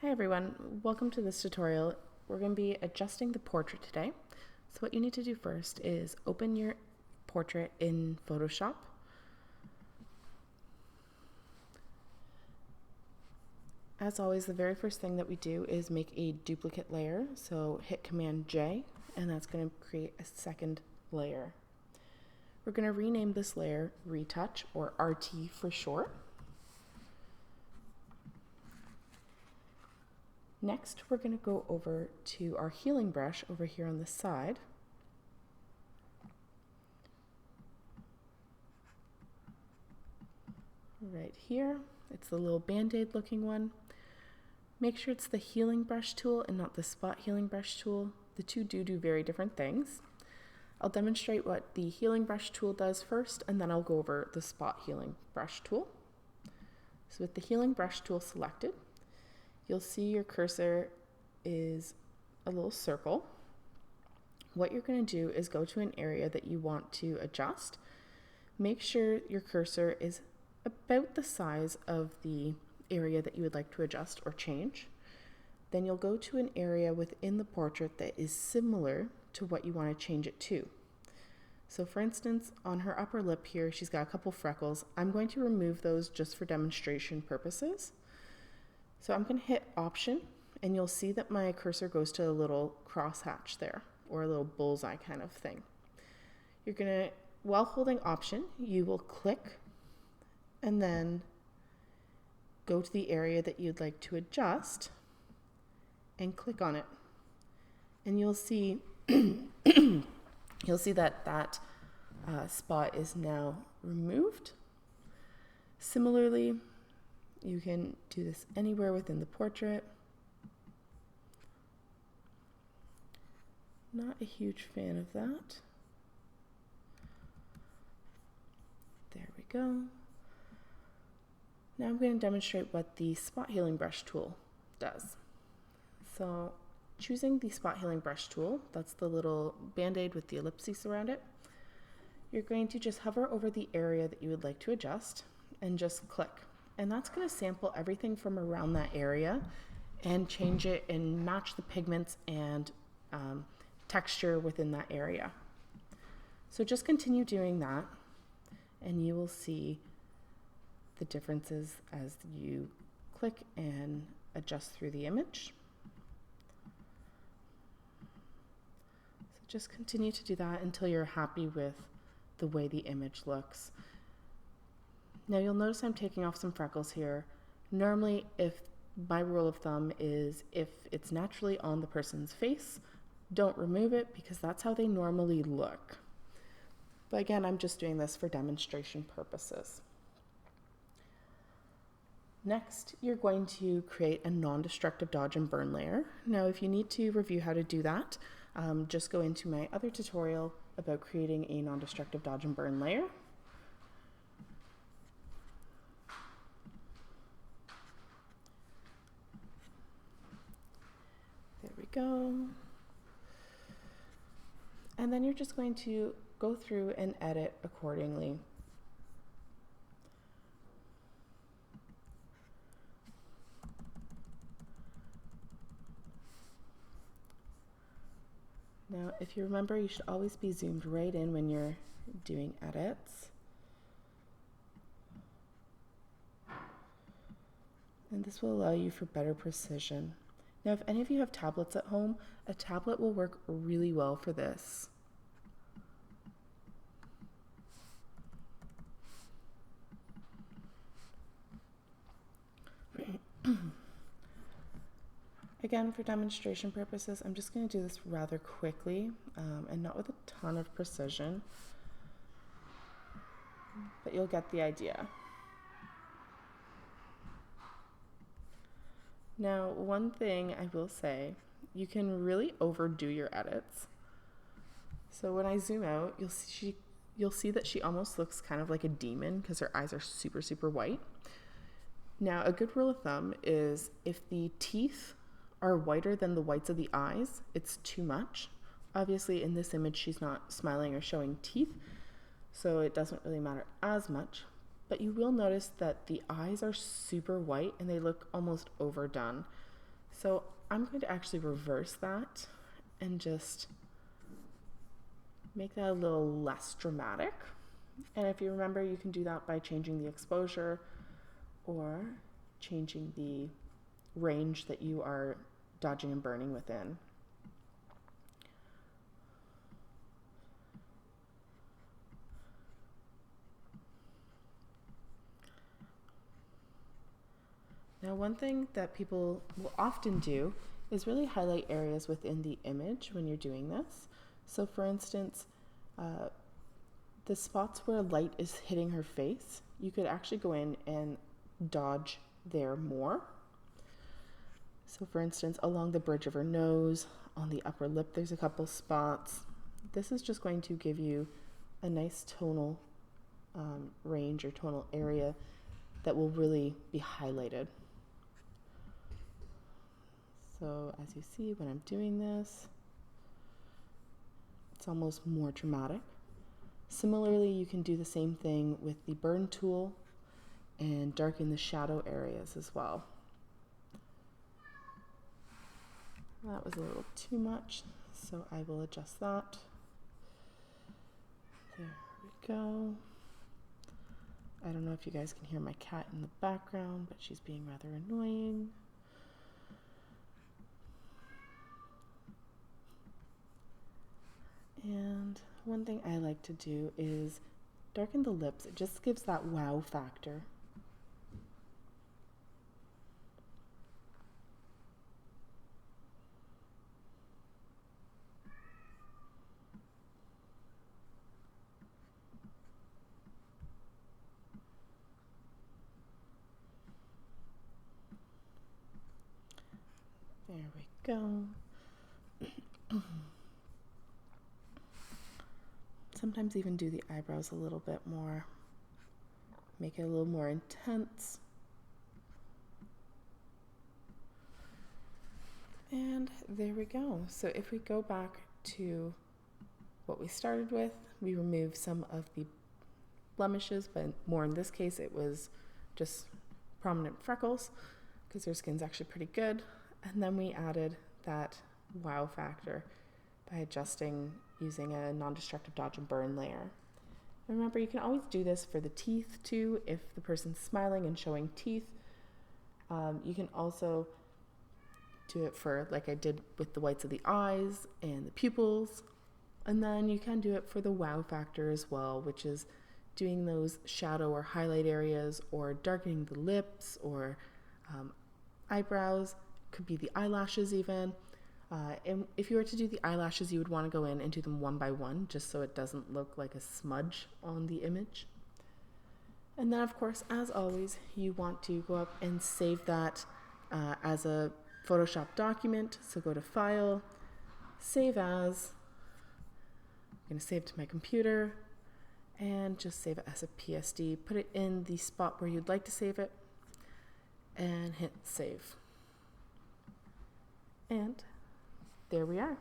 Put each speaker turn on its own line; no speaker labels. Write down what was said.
Hi everyone, welcome to this tutorial. We're going to be adjusting the portrait today. So what you need to do first is open your portrait in Photoshop. As always, the very first thing that we do is make a duplicate layer. So hit Command J and that's going to create a second layer. We're going to rename this layer Retouch, or RT for short. Next, we're going to go over to our healing brush over here on the side. Right here, it's the little band-aid looking one. Make sure it's the healing brush tool and not the spot healing brush tool. The two do very different things. I'll demonstrate what the healing brush tool does first, and then I'll go over the spot healing brush tool. So with the healing brush tool selected, you'll see your cursor is a little circle. What you're going to do is go to an area that you want to adjust. Make sure your cursor is about the size of the area that you would like to adjust or change. Then you'll go to an area within the portrait that is similar to what you want to change it to. So for instance, on her upper lip here, she's got a couple freckles. I'm going to remove those just for demonstration purposes. So I'm going to hit Option, and you'll see that my cursor goes to a little crosshatch there, or a little bullseye kind of thing. You're going to, while holding Option, you will click and then go to the area that you'd like to adjust and click on it. And you'll see that spot is now removed. Similarly, you can do this anywhere within the portrait. Not a huge fan of that. There we go. Now I'm going to demonstrate what the spot healing brush tool does. So choosing the spot healing brush tool, that's the little band-aid with the ellipses around it, you're going to just hover over the area that you would like to adjust and just click. And that's going to sample everything from around that area and change it and match the pigments and texture within that area. So just continue doing that and you will see the differences as you click and adjust through the image. So just continue to do that until you're happy with the way the image looks. Now you'll notice I'm taking off some freckles here. Normally, if my rule of thumb is if it's naturally on the person's face, don't remove it because that's how they normally look. But again, I'm just doing this for demonstration purposes. Next, you're going to create a non-destructive dodge and burn layer. Now, if you need to review how to do that, just go into my other tutorial about creating a non-destructive dodge and burn layer. There we go. And then you're just going to go through and edit accordingly. Now, if you remember, you should always be zoomed right in when you're doing edits. And this will allow you for better precision. Now, if any of you have tablets at home, a tablet will work really well for this. Again, for demonstration purposes, I'm just going to do this rather quickly and not with a ton of precision, but you'll get the idea. Now, one thing I will say, you can really overdo your edits. So when I zoom out, you'll see that she almost looks kind of like a demon because her eyes are super, super white. Now, a good rule of thumb is if the teeth are whiter than the whites of the eyes, it's too much. Obviously, in this image, she's not smiling or showing teeth, so it doesn't really matter as much. But you will notice that the eyes are super white and they look almost overdone. So I'm going to actually reverse that and just make that a little less dramatic. And if you remember, you can do that by changing the exposure or changing the range that you are dodging and burning within. Now, one thing that people will often do is really highlight areas within the image when you're doing this. So for instance, the spots where light is hitting her face, you could actually go in and dodge there more. So for instance, along the bridge of her nose, on the upper lip, there's a couple spots. This is just going to give you a nice tonal range or tonal area that will really be highlighted. So as you see, when I'm doing this, it's almost more dramatic. Similarly, you can do the same thing with the burn tool and darken the shadow areas as well. That was a little too much, so I will adjust that. There we go. I don't know if you guys can hear my cat in the background, but she's being rather annoying. And one thing I like to do is darken the lips. It just gives that wow factor. There we go. Sometimes even do the eyebrows a little bit more. Make it a little more intense. And there we go. So if we go back to what we started with, we remove some of the blemishes, but more in this case it was just prominent freckles because her skin's actually pretty good. And then we added that wow factor by adjusting using a non-destructive dodge and burn layer. And remember, you can always do this for the teeth too. If the person's smiling and showing teeth, you can also do it for, like I did with the whites of the eyes and the pupils. And then you can do it for the wow factor as well, which is doing those shadow or highlight areas or darkening the lips or eyebrows. Could be the eyelashes even. And if you were to do the eyelashes, you would want to go in and do them one by one, just so it doesn't look like a smudge on the image. And then, of course, as always, you want to go up and save that as a Photoshop document. So go to File, Save As. I'm going to save to my computer and just save it as a PSD. Put it in the spot where you'd like to save it and hit Save. And there we are.